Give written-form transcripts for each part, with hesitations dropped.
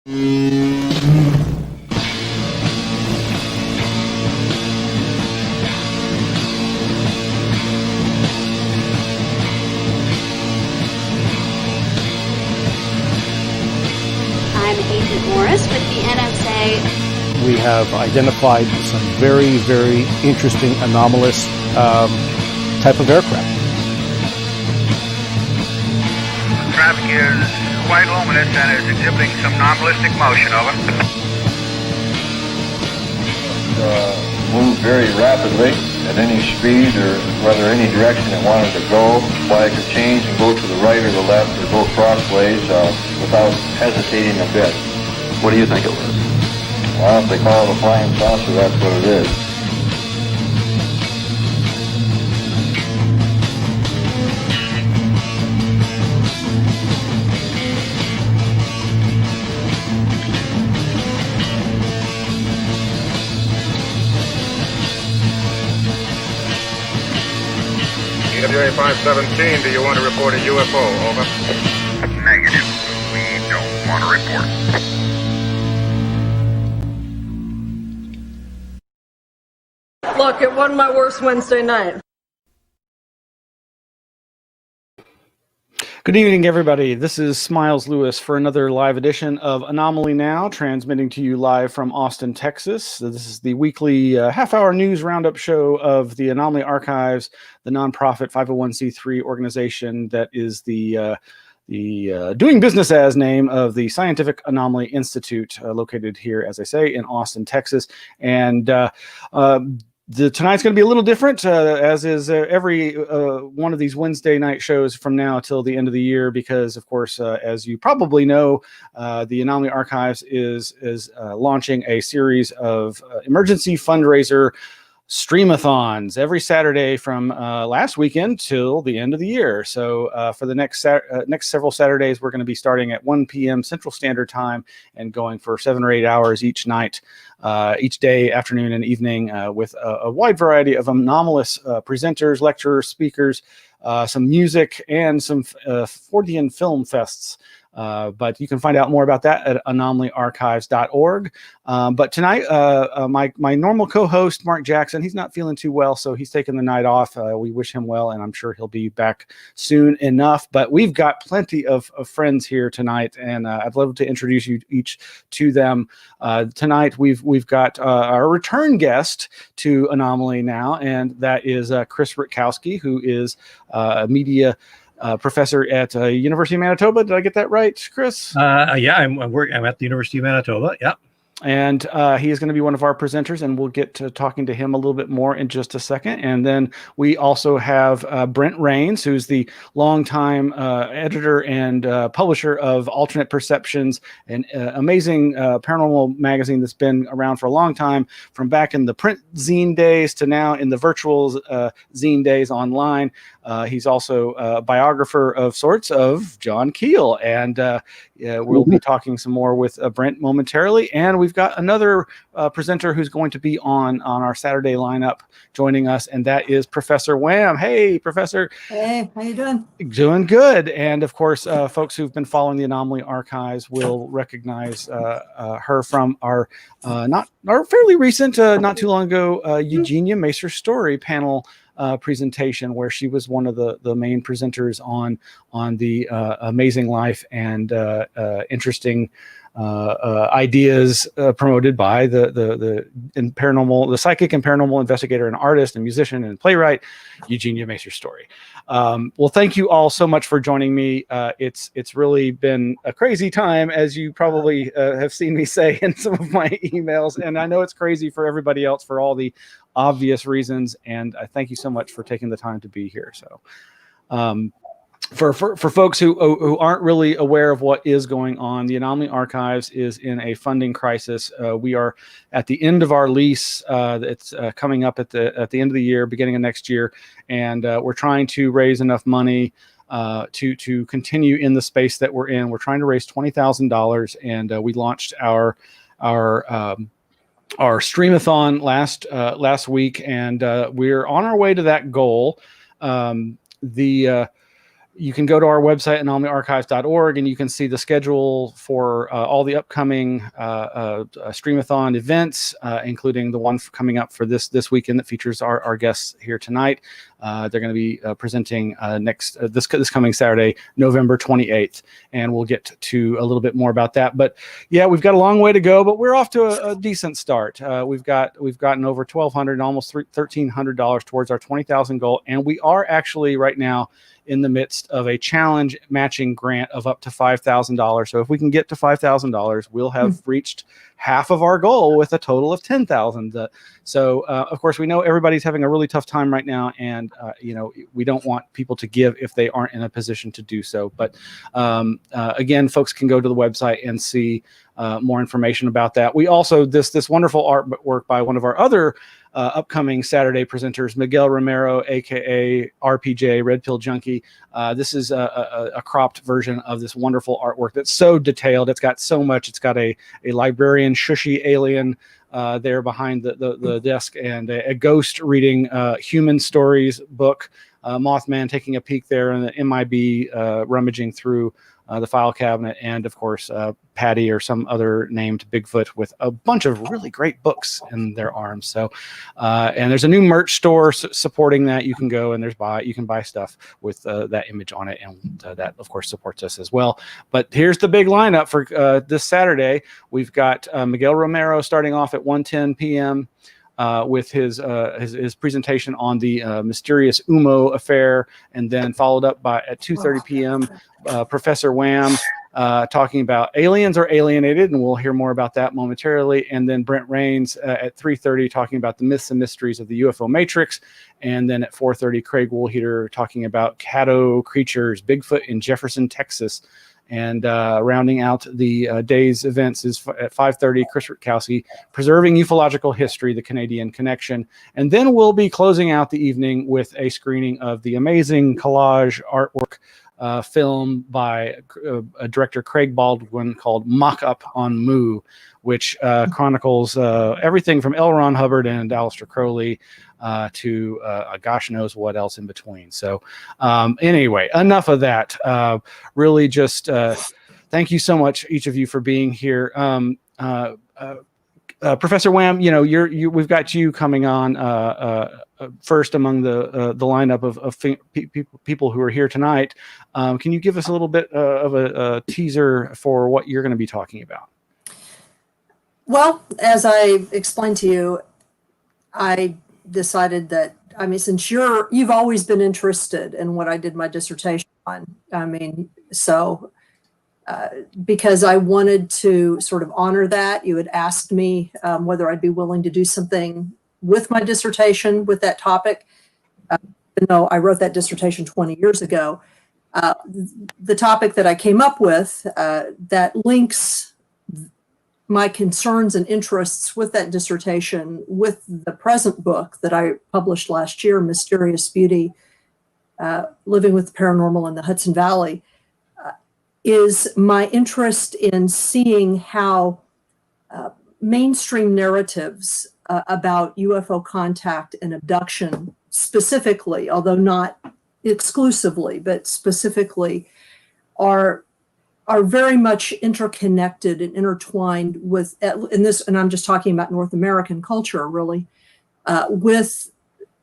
Agent Morris with the NSA. We have identified some very, very interesting anomalous type of aircraft. Traffic is quite luminous and is exhibiting some non-ballistic motion. Over. Move very rapidly at any speed or whether any direction it wanted to go. Fly could change and go to the right or the left or go crossways without hesitating a bit. What do you think it was? Well, if they call it a flying saucer, that's what it is. EWA 517, do you want to report a UFO? Over. Negative. We don't want to report. Look, it wasn't my worst Wednesday night. Good evening, everybody. This is Smiles Lewis for another live edition of Anomaly Now, transmitting to you live from Austin, Texas. This is the weekly half-hour news roundup show of the Anomaly Archives, the nonprofit 501c3 organization that is the doing business as name of the Scientific Anomaly Institute, located here, as I say, in Austin, Texas. And tonight's going to be a little different, as is every one of these Wednesday night shows from now till the end of the year, because, of course, as you probably know, the Anomaly Archives is launching a series of emergency fundraiser Streamathons every Saturday from last weekend till the end of the year. So for the next several Saturdays, we're going to be starting at 1 p.m. Central Standard Time and going for 7 or 8 hours each night, each day, afternoon and evening, with a wide variety of anomalous presenters, lecturers, speakers, some music, and some Fortean film fests. But you can find out more about that at anomalyarchives.org. But tonight, my normal co-host, Mark Jackson, he's not feeling too well, so he's taking the night off. We wish him well, and I'm sure he'll be back soon enough. But we've got plenty of friends here tonight, and I'd love to introduce you each to them. Tonight, we've got our return guest to Anomaly Now, and that is Chris Rutkowski, who is a media professor at University of Manitoba. Did I get that right, Chris? Yeah, I'm at the University of Manitoba. Yep. And he is going to be one of our presenters, and we'll get to talking to him a little bit more in just a second. And then we also have Brent Rains, who's the longtime editor and publisher of Alternate Perceptions, an amazing paranormal magazine that's been around for a long time, from back in the print zine days to now in the virtual zine days online. He's also a biographer of sorts of John Keel, and we'll be talking some more with Brent momentarily. And we've got another presenter who's going to be on our Saturday lineup joining us, and that is Professor Wham. Hey, Professor. Hey, how you doing? Doing good. And of course, folks who've been following the Anomaly Archives will recognize her from our fairly recent, not too long ago, Eugenia Macer's Story panel presentation, where she was one of the main presenters on the amazing life and interesting ideas promoted by the psychic and paranormal investigator and artist and musician and playwright Eugenia Macer's Story. Well, thank you all so much for joining me. It's really been a crazy time, as you probably have seen me say in some of my emails, and I know it's crazy for everybody else for all the obvious reasons, and I thank you so much for taking the time to be here. So for folks who aren't really aware of what is going on, the Anomaly Archives is in a funding crisis. We are at the end of our lease. It's coming up at the end of the year, beginning of next year, and we're trying to raise enough money to continue in the space that we're in. We're trying to raise $20,000, and we launched our Streamathon last week, and we're on our way to that goal. you can go to our website, anomalyarchives.org, and you can see the schedule for all the upcoming Streamathon events, including the one coming up for this weekend that features our guests here tonight. They're going to be presenting this coming Saturday, November 28th, and we'll get to a little bit more about that. But yeah, we've got a long way to go, but we're off to a decent start. We've gotten over $1,200, almost $1,300 towards our 20,000 goal, and we are actually right now in the midst of a challenge matching grant of up to $5,000. So if we can get to $5,000, we'll have reached half of our goal with a total of 10,000. So of course, we know everybody's having a really tough time right now, and we don't want people to give if they aren't in a position to do so. But again, folks can go to the website and see more information about that. We also this wonderful artwork by one of our other upcoming Saturday presenters, Miguel Romero, aka RPJ, Red Pill Junkie. This is a cropped version of this wonderful artwork that's so detailed. It's got so much. It's got a librarian, shushy alien there behind the desk, and a ghost reading human stories book. Mothman taking a peek there, and the MIB rummaging through the file cabinet, and of course Patty or some other named Bigfoot with a bunch of really great books in their arms. So and there's a new merch store supporting that. You can go and you can buy stuff with that image on it, and that of course supports us as well. But here's the big lineup for this Saturday. We've got Miguel Romero starting off at 1:10 p.m. With his presentation on the mysterious Umo affair, and then followed up by at 2:30 p.m. Professor Wham talking about aliens are alienated, and we'll hear more about that momentarily. And then Brent Rains at 3:30 talking about the myths and mysteries of the UFO Matrix. And then at 4:30, Craig Woolheater talking about Caddo creatures, Bigfoot in Jefferson, Texas. And rounding out the day's events is at 5:30, Chris Rutkowski, Preserving Ufological History, The Canadian Connection. And then we'll be closing out the evening with a screening of the amazing collage artwork film by director Craig Baldwin called Mock Up on Moo, which chronicles everything from L. Ron Hubbard and Aleister Crowley to gosh knows what else in between. So anyway, enough of that. Really just thank you so much, each of you, for being here. Professor Wham, we've got you coming on first among the lineup of people who are here tonight. Can you give us a little bit of a teaser for what you're going to be talking about? Well, as I explained to you, I decided that, since you've always been interested in what I did my dissertation on, because I wanted to sort of honor that. You had asked me whether I'd be willing to do something with my dissertation with that topic. Even though I wrote that dissertation 20 years ago, the topic that I came up with that links my concerns and interests with that dissertation with the present book that I published last year, Mysterious Beauty, Living with the Paranormal in the Hudson Valley, is my interest in seeing how mainstream narratives about UFO contact and abduction specifically, although not exclusively, but specifically, are very much interconnected and intertwined with, and I'm just talking about North American culture, really, with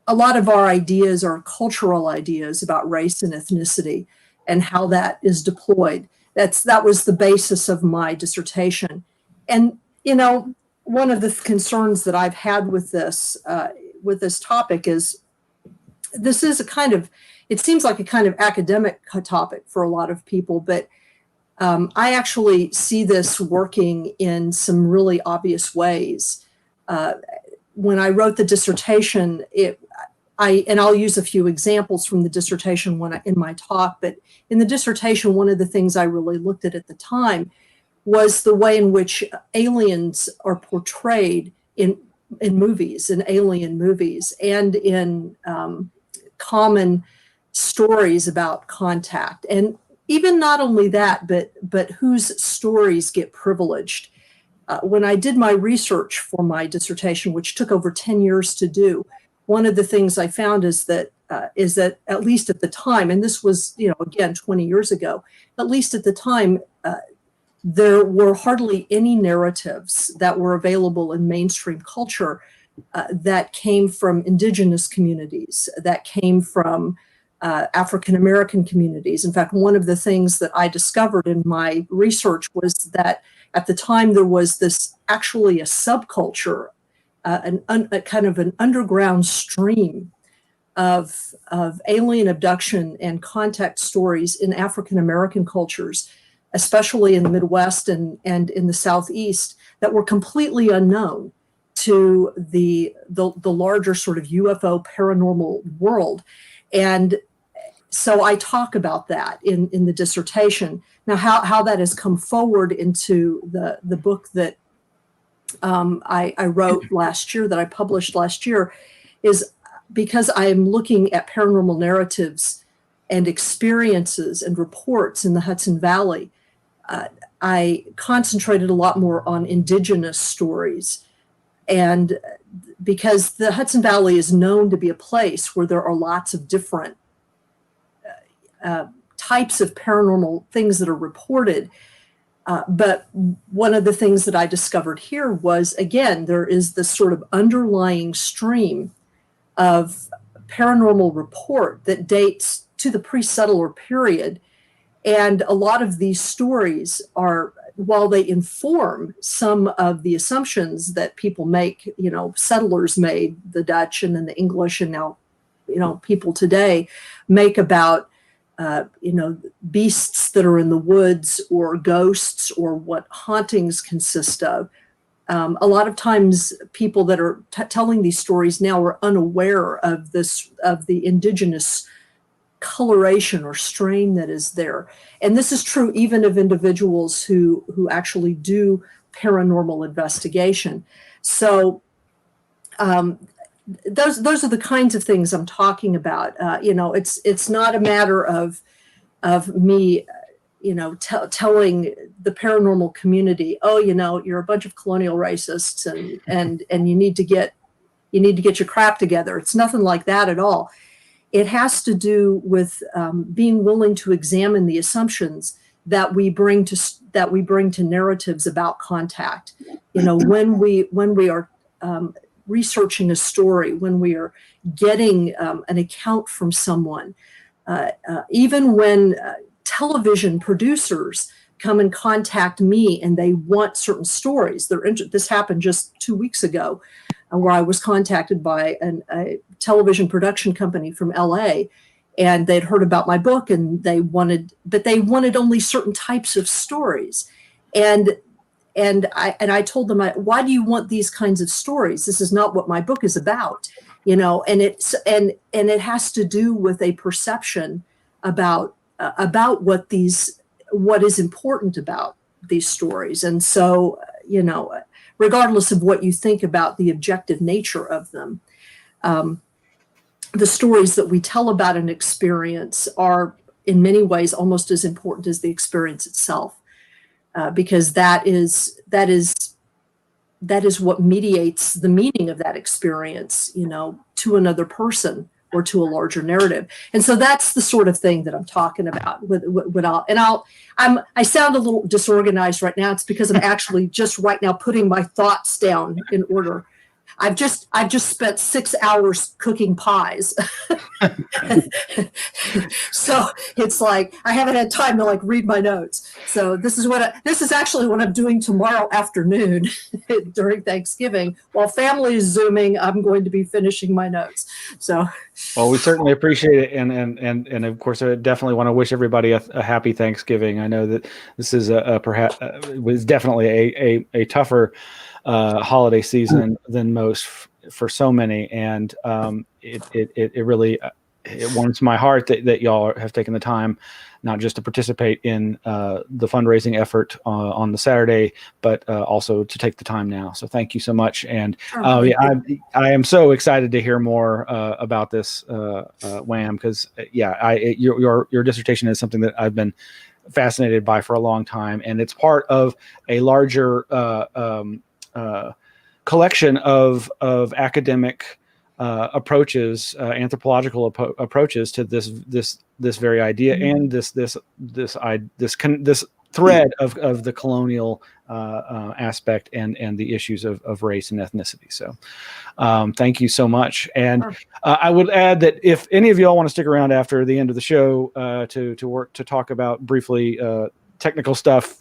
a lot of our ideas, our cultural ideas about race and ethnicity and how that is deployed. That was the basis of my dissertation. And, one of the concerns that I've had with this topic is this is it seems like a kind of academic topic for a lot of people, but I actually see this working in some really obvious ways. When I wrote the dissertation, and I'll use a few examples from the dissertation in my talk, but in the dissertation, one of the things I really looked at the time was the way in which aliens are portrayed in movies, in alien movies, and in common stories about contact. And even not only that, but whose stories get privileged. When I did my research for my dissertation, which took over 10 years to do, one of the things I found is that is that at least at the time, and this was, again, 20 years ago, at least at the time, there were hardly any narratives that were available in mainstream culture that came from indigenous communities, that came from African American communities. In fact, one of the things that I discovered in my research was that at the time there was this actually a subculture, a kind of an underground stream of alien abduction and contact stories in African American cultures, especially in the Midwest and in the Southeast, that were completely unknown to the larger sort of UFO paranormal world. And so I talk about that in the dissertation. Now, how that has come forward into the book that I wrote last year, that I published last year, is because I am looking at paranormal narratives and experiences and reports in the Hudson Valley. I concentrated a lot more on indigenous stories. And because the Hudson Valley is known to be a place where there are lots of different types of paranormal things that are reported. But one of the things that I discovered here was, again, there is this sort of underlying stream of paranormal report that dates to the pre-settler period. And a lot of these stories are, while they inform some of the assumptions that people make, settlers made, the Dutch and then the English, and now, people today make about, beasts that are in the woods or ghosts or what hauntings consist of. A lot of times people that are telling these stories now are unaware of the indigenous coloration or strain that is there. And this is true even of individuals who actually do paranormal investigation. So those are the kinds of things I'm talking about. It's not a matter of me telling the paranormal community, oh, you're a bunch of colonial racists and you need to get your crap together. It's nothing like that at all. It has to do with being willing to examine the assumptions that we bring to narratives about contact. When we are researching a story, when we are getting an account from someone, even when television producers come and contact me and they want certain stories. This happened just 2 weeks ago, where I was contacted by a television production company from LA, and they'd heard about my book and they wanted only certain types of stories. And I told them, why do you want these kinds of stories? This is not what my book is about, and it has to do with a perception about what is important about these stories. And so, regardless of what you think about the objective nature of them, the stories that we tell about an experience are in many ways almost as important as the experience itself, because that is what mediates the meaning of that experience, to another person or to a larger narrative. And so that's the sort of thing that I'm talking about. I sound a little disorganized right now. It's because I'm actually just right now putting my thoughts down in order. I've just spent 6 hours cooking pies. So it's like I haven't had time to read my notes. So this is actually what I'm doing tomorrow afternoon during Thanksgiving. While family is Zooming, I'm going to be finishing my notes. So well, we certainly appreciate it, and of course, I definitely want to wish everybody a happy Thanksgiving. I know that this is perhaps was definitely a tougher holiday season than most for so many, and it really it warms my heart that y'all have taken the time not just to participate in the fundraising effort on the Saturday, but also to take the time now. So thank you so much, and I am so excited to hear more about this, Wham, because your dissertation is something that I've been fascinated by for a long time, and it's part of a larger collection of academic approaches, anthropological approaches to this very idea and this thread of the colonial aspect and the issues of race and ethnicity. So thank you so much. And I would add that if any of y'all want to stick around after the end of the show to talk about briefly technical stuff,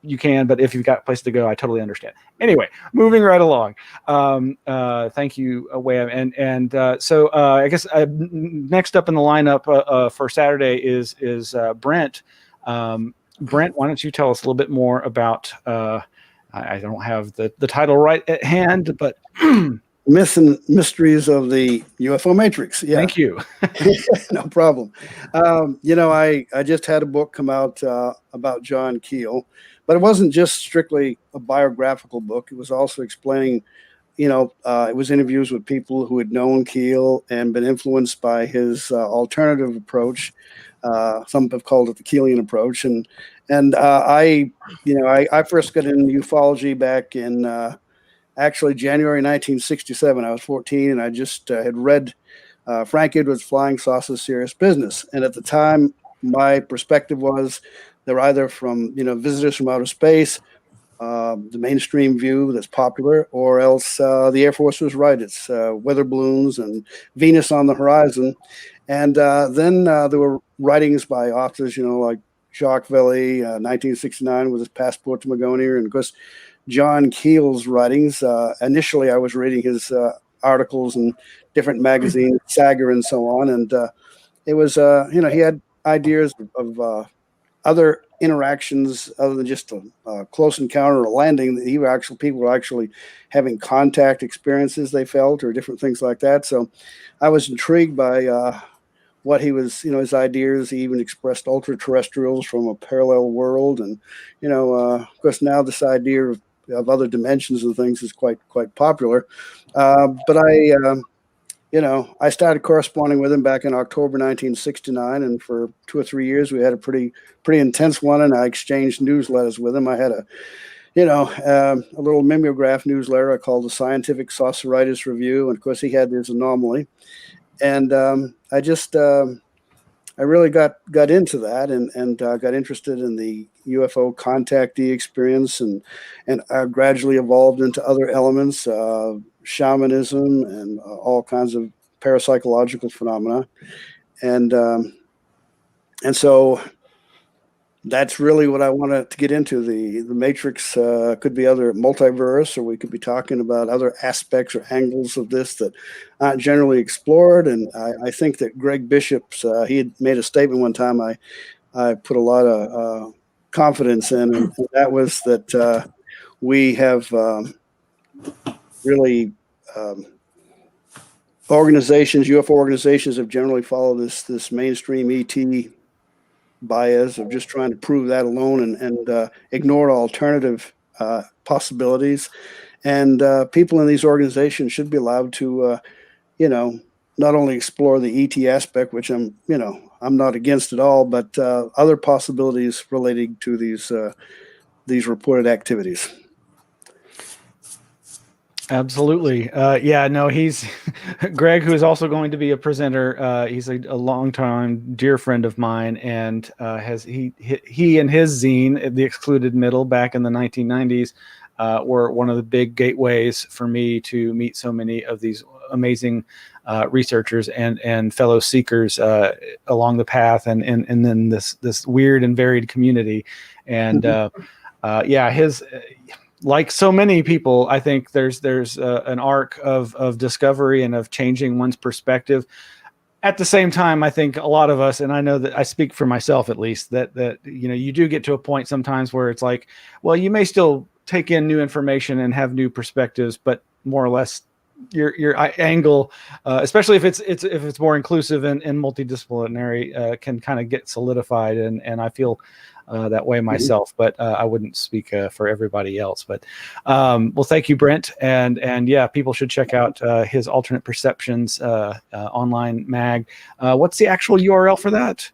you can, but if you've got a place to go, I totally understand. Anyway, moving right along. Thank you, Wham. And so I guess next up in the lineup for Saturday is Brent. Brent, why don't you tell us a little bit more about, I don't have the title right at hand, but Myths and Mysteries of the UFO Matrix. Yeah. Thank you. No problem. I just had a book come out about John Keel, but it wasn't just strictly a biographical book. It was also explaining, it was interviews with people who had known Keel and been influenced by his alternative approach. Some have called it the Keelian approach. And I first got into ufology back in actually January 1967. I was 14, and I just had read Frank Edwards' Flying Saucers Serious Business. And at the time, my perspective was they're either from, visitors from outer space, the mainstream view that's popular, or else the Air Force was right. It's weather balloons and Venus on the horizon. And then there were writings by authors, like Jacques Vallée, 1969 with his Passport to Magonia, and of course, John Keel's writings. Initially, I was reading his articles in different magazines, Saga and so on. And it was, he had ideas of other interactions other than just a close encounter or a landing. People were actually having contact experiences they felt or different things like that. So I was intrigued by what he was, his ideas. He even expressed ultra-terrestrials from a parallel world. And, of course, now this idea of other dimensions and things is quite popular. But I started corresponding with him back in October 1969, and for 2 or 3 years we had a pretty intense one. And I exchanged newsletters with him. I had a little mimeograph newsletter I called the Scientific Sauceritis Review, and of course he had his Anomaly. And I really got into that and got interested in the UFO contactee experience and gradually evolved into other elements, shamanism and all kinds of parapsychological phenomena. And so that's really what I wanted to get into. The Matrix could be other multiverse, or we could be talking about other aspects or angles of this that aren't generally explored. And I think that Greg Bishop's, he had made a statement one time I put a lot of confidence in, and that was that we have really UFO organizations have generally followed this mainstream ET bias of just trying to prove that alone and ignore alternative possibilities. And people in these organizations should be allowed to, not only explore the ET aspect, which I'm not against at all, but other possibilities relating to these reported activities. Absolutely. He's Greg, who is also going to be a presenter. He's a longtime dear friend of mine, and he and his zine, The Excluded Middle, back in the 1990s, were one of the big gateways for me to meet so many of these amazing researchers and fellow seekers along the path, and then this weird and varied community. And his. Like so many people, I think there's an arc of discovery and of changing one's perspective. At the same time, I think a lot of us, and I know that I speak for myself at least, that you do get to a point sometimes where it's like, well, you may still take in new information and have new perspectives, but more or less your angle, especially if it's more inclusive and multidisciplinary, can kind of get solidified. And I feel that way myself, but I wouldn't speak for everybody else. But well, thank you, Brent, and people should check out his Alternate Perceptions online mag. What's the actual URL for that?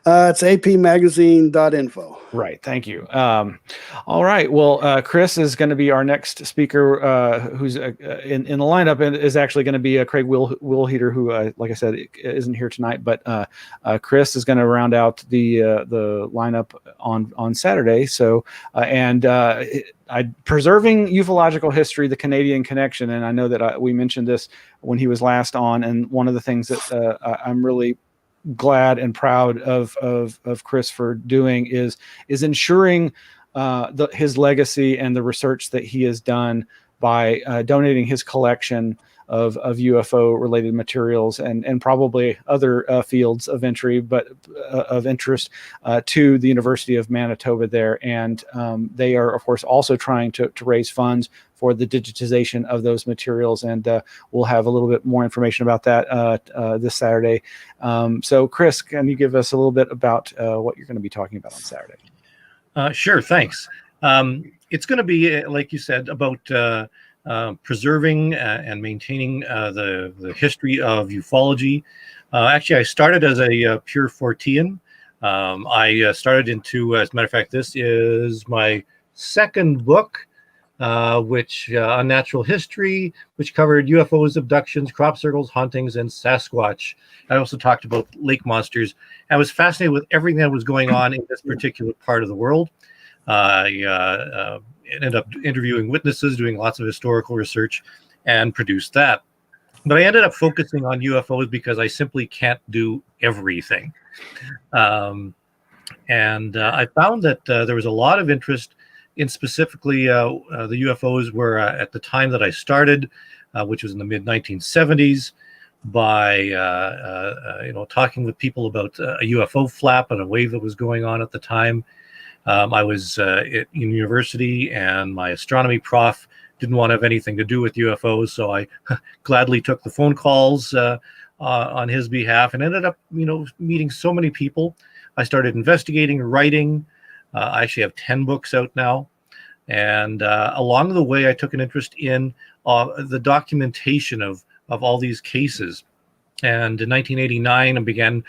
It's apmagazine.info. Right. Thank you. All right. Well, Chris is going to be our next speaker, who's in the lineup, and is actually going to be Craig Wilheater, who, like I said, isn't here tonight. But Chris is going to round out the lineup on Saturday. So preserving ufological history, the Canadian connection, and I know that we mentioned this when he was last on, and one of the things that I'm really glad and proud of Chris for doing is ensuring his legacy and the research that he has done by donating his collection of UFO related materials and probably other fields of entry, but of interest to the University of Manitoba there. And they are, of course, also trying to raise funds for the digitization of those materials. And we'll have a little bit more information about that this Saturday. So Chris, can you give us a little bit about what you're going to be talking about on Saturday? Sure, thanks. It's going to be, like you said, about preserving and maintaining the history of ufology. Actually, I started as a pure Fortean. I started into, as a matter of fact, this is my second book, which on natural history, which covered UFOs, abductions, crop circles, hauntings, and Sasquatch. I also talked about lake monsters. I was fascinated with everything that was going on in this particular part of the world. I ended up interviewing witnesses, doing lots of historical research, and produced that. But I ended up focusing on UFOs because I simply can't do everything. And I found that there was a lot of interest in specifically the UFOs were at the time that I started, which was in the mid-1970s, by talking with people about a UFO flap and a wave that was going on at the time. I was in university, and my astronomy prof didn't want to have anything to do with UFOs, so I gladly took the phone calls on his behalf, and ended up, meeting so many people. I started investigating, writing. I actually have 10 books out now, and along the way, I took an interest in the documentation of all these cases. And in 1989, I began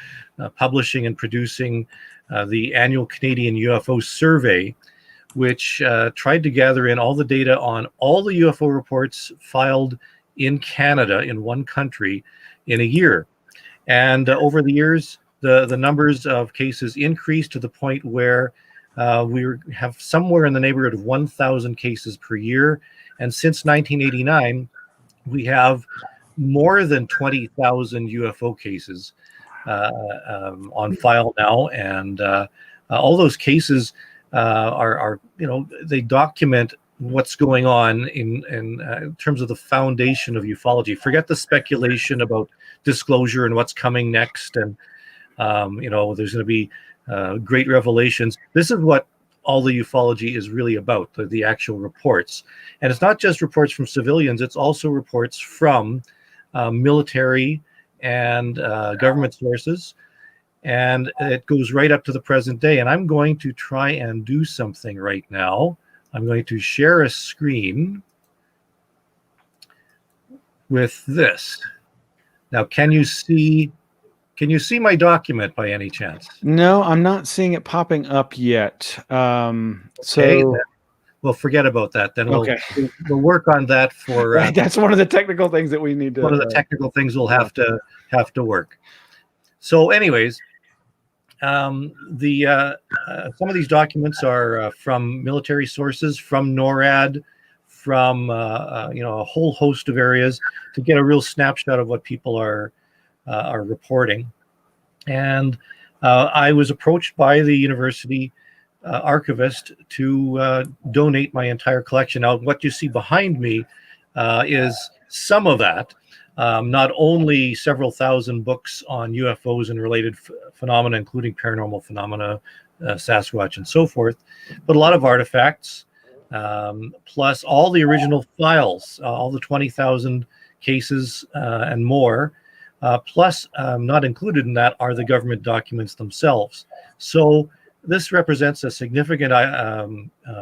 publishing and producing the annual Canadian UFO Survey, which tried to gather in all the data on all the UFO reports filed in Canada, in one country, in a year. And over the years, the numbers of cases increased to the point where we have somewhere in the neighborhood of 1,000 cases per year. And since 1989, we have more than 20,000 UFO cases on file now, and all those cases are they document what's going on in terms of the foundation of ufology. Forget the speculation about disclosure and what's coming next, and there's going to be great revelations. This is what all the ufology is really about, the actual reports. And it's not just reports from civilians, it's also reports from military and government sources, and it goes right up to the present day. And I'm going to try and do something right now. I'm going to share a screen with this. Now, can you see my document by any chance? No, I'm not seeing it popping up yet. Okay, well, forget about that. Then we'll work on that for. Right, that's one of the technical things that we need to. One of the technical things we'll have to work. So, anyways, some of these documents are from military sources, from NORAD, from a whole host of areas, to get a real snapshot of what people are reporting. And I was approached by the university archivist to donate my entire collection. Now, what you see behind me is some of that. Not only several thousand books on UFOs and related phenomena, including paranormal phenomena, Sasquatch, and so forth, but a lot of artifacts, plus all the original files, all the 20,000 cases and more. Plus, not included in that are the government documents themselves. So this represents a significant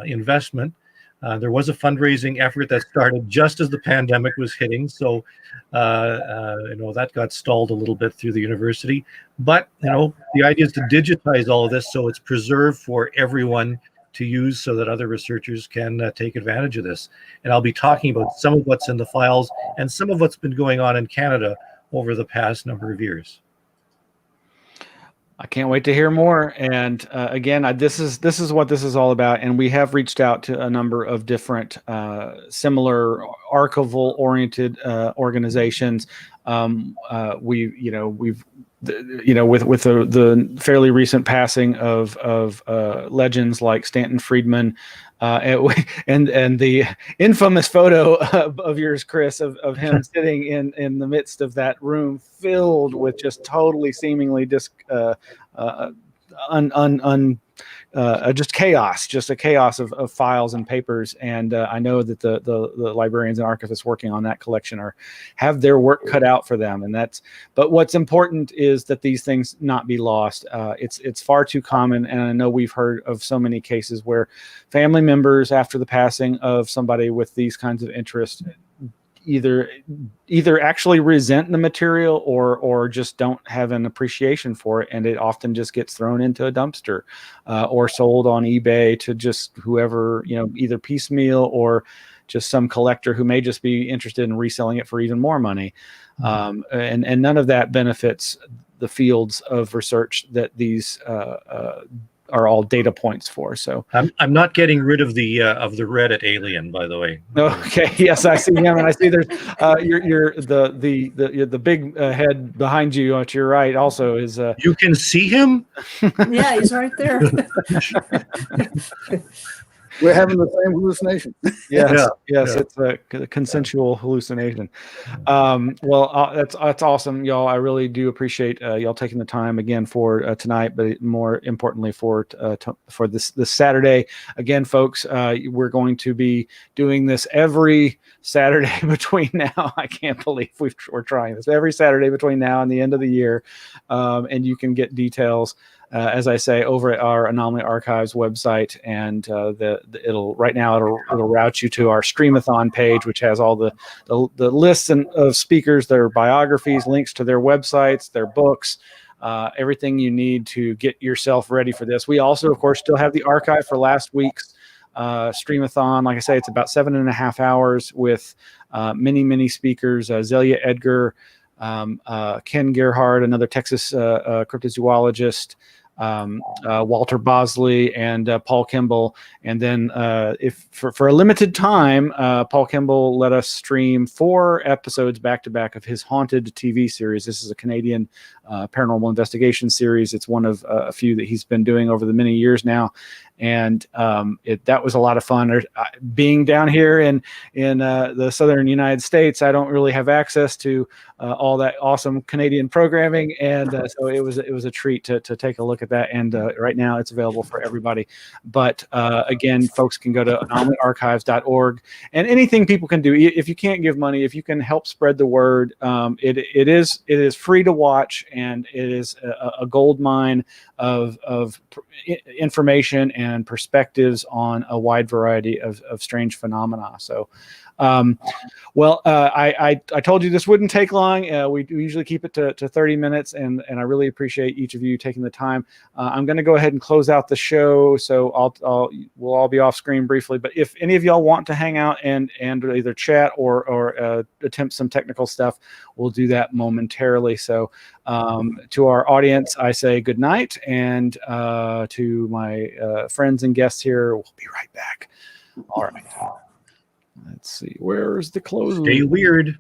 investment There was a fundraising effort that started just as the pandemic was hitting, so that got stalled a little bit through the university. But the idea is to digitize all of this so it's preserved for everyone to use, so that other researchers can take advantage of this. And I'll be talking about some of what's in the files and some of what's been going on in Canada over the past number of years. I can't wait to hear more. And again, this is what this is all about. And we have reached out to a number of different similar archival-oriented organizations. With the fairly recent passing of legends like Stanton Friedman, and the infamous photo of yours, Chris, of him sitting in the midst of that room filled with just totally seemingly just chaos, just a chaos of files and papers. And I know that the librarians and archivists working on that collection have their work cut out for them. But what's important is that these things not be lost. It's far too common, and I know we've heard of so many cases where family members, after the passing of somebody with these kinds of interests, either actually resent the material or just don't have an appreciation for it, and it often just gets thrown into a dumpster or sold on eBay to just whoever, either piecemeal or just some collector who may just be interested in reselling it for even more money. And none of that benefits the fields of research that these are all data points for. So I'm not getting rid of the Reddit alien, by the way. Okay. Yes, I see him, and I see there's the big head behind you to your right. Also is you can see him. Yeah, he's right there. We're having the same hallucination. Yes, Yeah. it's a consensual hallucination. That's awesome, y'all. I really do appreciate y'all taking the time again for tonight, but more importantly for this Saturday. Again, folks, we're going to be doing this every Saturday between now. I can't believe we're trying this every Saturday between now and the end of the year, and you can get details. As I say, over at our Anomaly Archives website, and it'll route you to our Streamathon page, which has all the lists of speakers, their biographies, links to their websites, their books, everything you need to get yourself ready for this. We also, of course, still have the archive for last week's Streamathon. Like I say, it's about 7.5 hours with many speakers, Zelia Edgar, Ken Gerhard, another Texas cryptozoologist, Walter Bosley, and Paul Kimball. And then if for a limited time, Paul Kimball let us stream 4 episodes back to back of his Haunted TV series. This is a Canadian paranormal investigation series. It's one of a few that he's been doing over the many years now. And that was a lot of fun. Being down here in the southern United States, I don't really have access to all that awesome Canadian programming, and so it was a treat to take a look at that. And right now, it's available for everybody. But again, folks can go to anomalyarchives.org, and anything people can do. If you can't give money, if you can help spread the word, it is free to watch, and it is a gold mine of information and perspectives on a wide variety of strange phenomena. So, I told you this wouldn't take long. We usually keep it to 30 minutes, and I really appreciate each of you taking the time. I'm going to go ahead and close out the show, so we'll all be off screen briefly. But if any of y'all want to hang out and either chat or attempt some technical stuff, we'll do that momentarily. So to our audience, I say good night, and to my friends and guests here, we'll be right back. All right. Let's see. Where's the close? Stay weird.